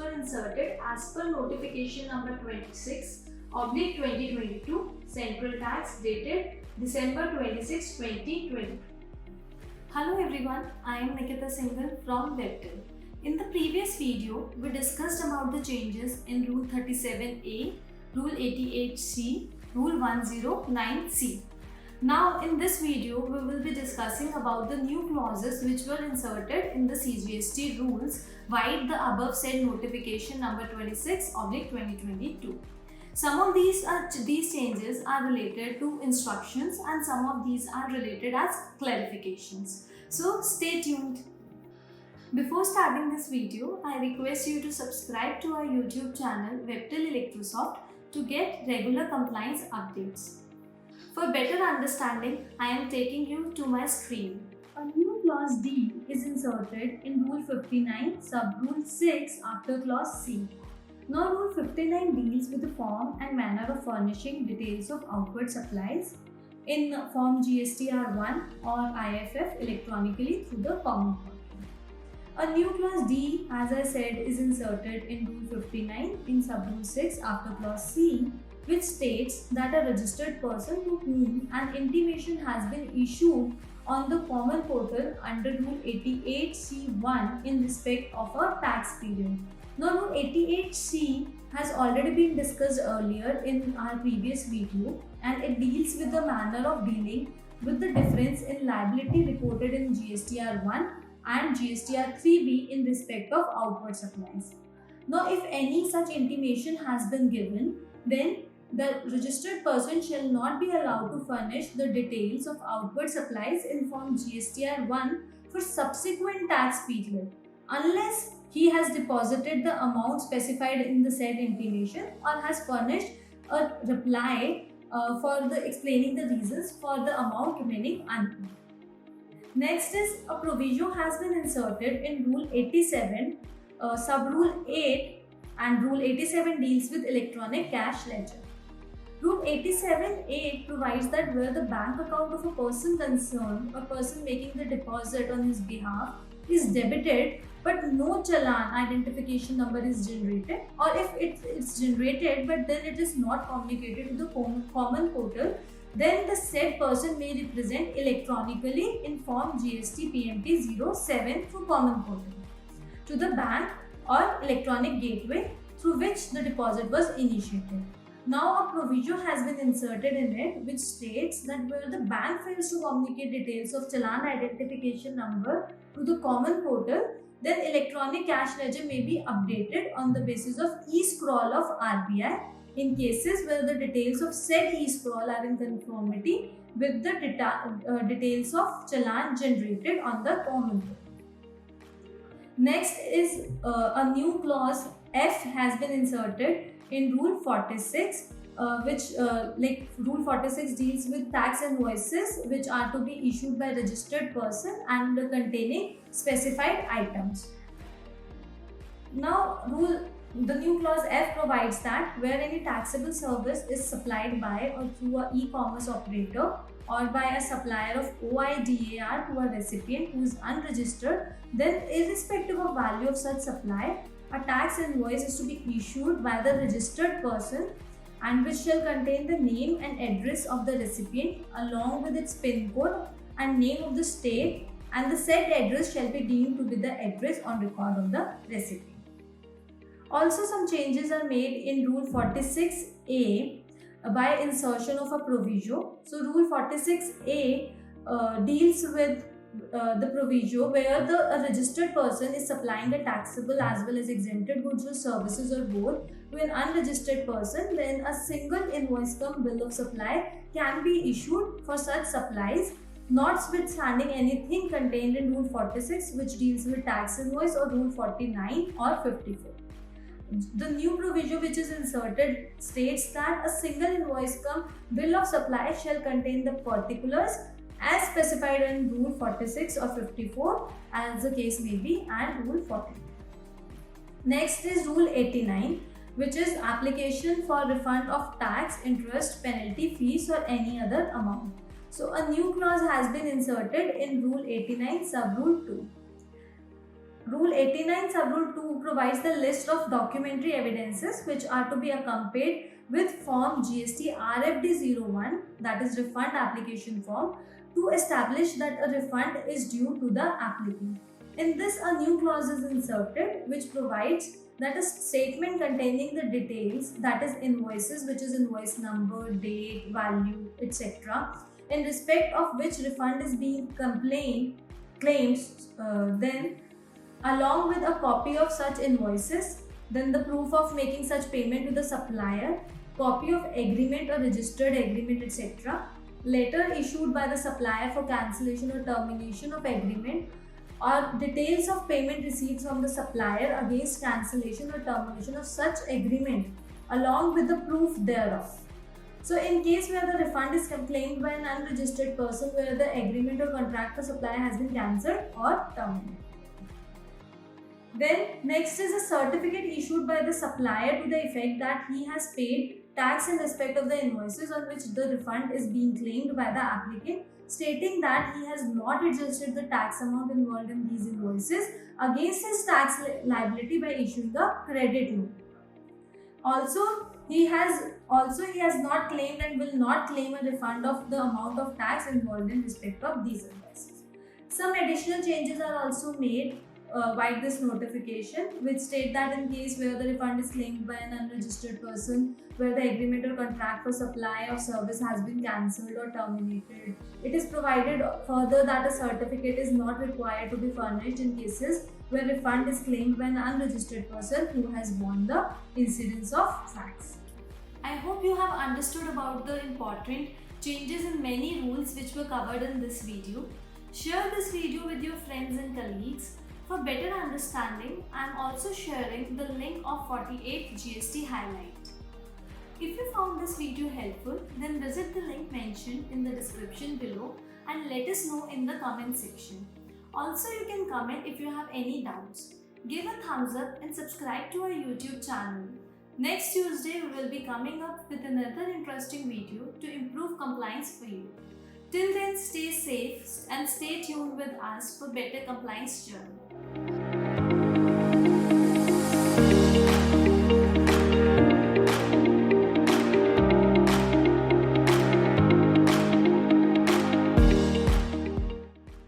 were inserted as per notification number 26/2022 Central Tax dated December 26, 2020. Hello everyone, I am Nikita Singhal from Webtel. In the previous video, we discussed about the changes in Rule 37A, Rule 88C, Rule 109C. Now in this video, we will be discussing about the new clauses which were inserted in the CGST rules via the above said notification number 26/2022. Some of these changes are related to instructions and some of these are related as clarifications. So stay tuned. Before starting this video, I request you to subscribe to our YouTube channel Webtel Electrosoft to get regular compliance updates. For better understanding, I am taking you to my screen. A new clause D is inserted in Rule 59 sub-Rule 6 after clause C. Now Rule 59 deals with the form and manner of furnishing details of outward supplies in form GSTR1 or IFF electronically through the common portal. A new clause D, as I said, is inserted in Rule 59 in sub-Rule 6 after clause C, which states that a registered person to whom an intimation has been issued on the common portal under Rule 88C1 in respect of a tax period. Now Rule 88C has already been discussed earlier in our previous video, and it deals with the manner of dealing with the difference in liability reported in GSTR1 and GSTR3B in respect of outward supplies. Now if any such intimation has been given, then the registered person shall not be allowed to furnish the details of outward supplies in form GSTR1 for subsequent tax period unless he has deposited the amount specified in the said intimation or has furnished a reply for explaining the reasons for the amount remaining unpaid. Next is a provision has been inserted in Rule 87 sub-Rule 8, and Rule 87 deals with electronic cash ledger. Rule 87(8) provides that where the bank account of a person concerned or person making the deposit on his behalf is debited but no challan identification number is generated, or if it's generated but then it is not communicated to the common portal, then the said person may represent electronically in form GST PMT 07 through common portal to the bank or electronic gateway through which the deposit was initiated. Now a provision has been inserted in it which states that where the bank fails to communicate details of challan identification number to the common portal, then electronic cash ledger may be updated on the basis of e-scroll of RBI in cases where the details of said e-scroll are in conformity with the details of challan generated on the common portal. Next is a new clause F has been inserted in Rule 46, Rule 46 deals with tax invoices which are to be issued by registered person and containing specified items. Now the new clause F provides that where any taxable service is supplied by or through an e-commerce operator or by a supplier of OIDAR to a recipient who is unregistered, then irrespective of value of such supply, a tax invoice is to be issued by the registered person and which shall contain the name and address of the recipient along with its PIN code and name of the state, and the said address shall be deemed to be the address on record of the recipient. Also some changes are made in Rule 46A by insertion of a proviso. So Rule 46A deals with the proviso where a registered person is supplying a taxable as well as exempted goods or services or both to an unregistered person, then a single invoice cum bill of supply can be issued for such supplies, notwithstanding anything contained in Rule 46 which deals with tax invoice or Rule 49 or 54. The new provision which is inserted states that a single invoice cum bill of supply shall contain the particulars as specified in Rule 46 or 54 as the case may be, and Rule 40. Next is Rule 89, which is application for refund of tax, interest, penalty, fees or any other amount. So a new clause has been inserted in Rule 89 sub-Rule 2. Rule 89 Subrule 2 provides the list of documentary evidences which are to be accompanied with Form GST RFD01, that is refund application form, to establish that a refund is due to the applicant. In this, a new clause is inserted which provides that a statement containing the details, that is invoices, which is invoice number, date, value, etc., in respect of which refund is being claimed, then along with a copy of such invoices, then the proof of making such payment to the supplier, copy of agreement or registered agreement, etc., letter issued by the supplier for cancellation or termination of agreement, or details of payment received from the supplier against cancellation or termination of such agreement along with the proof thereof. So in case where the refund is claimed by an unregistered person where the agreement or contract for supplier has been cancelled or terminated. Then next is a certificate issued by the supplier to the effect that he has paid tax in respect of the invoices on which the refund is being claimed by the applicant, stating that he has not adjusted the tax amount involved in these invoices against his tax liability by issuing a credit note. Also, he has not claimed and will not claim a refund of the amount of tax involved in respect of these invoices. Some additional changes are also made by this notification, which state that in case where the refund is claimed by an unregistered person, where the agreement or contract for supply of service has been cancelled or terminated, it is provided further that a certificate is not required to be furnished in cases where refund is claimed by an unregistered person who has borne the incidence of tax. I hope you have understood about the important changes in many rules which were covered in this video. Share this video with your friends and colleagues. For better understanding, I am also sharing the link of 48th GST highlight. If you found this video helpful, then visit the link mentioned in the description below and let us know in the comment section. Also, you can comment if you have any doubts. Give a thumbs up and subscribe to our YouTube channel. Next Tuesday, we will be coming up with another interesting video to improve compliance for you. Till then, stay safe and stay tuned with us for better compliance journey.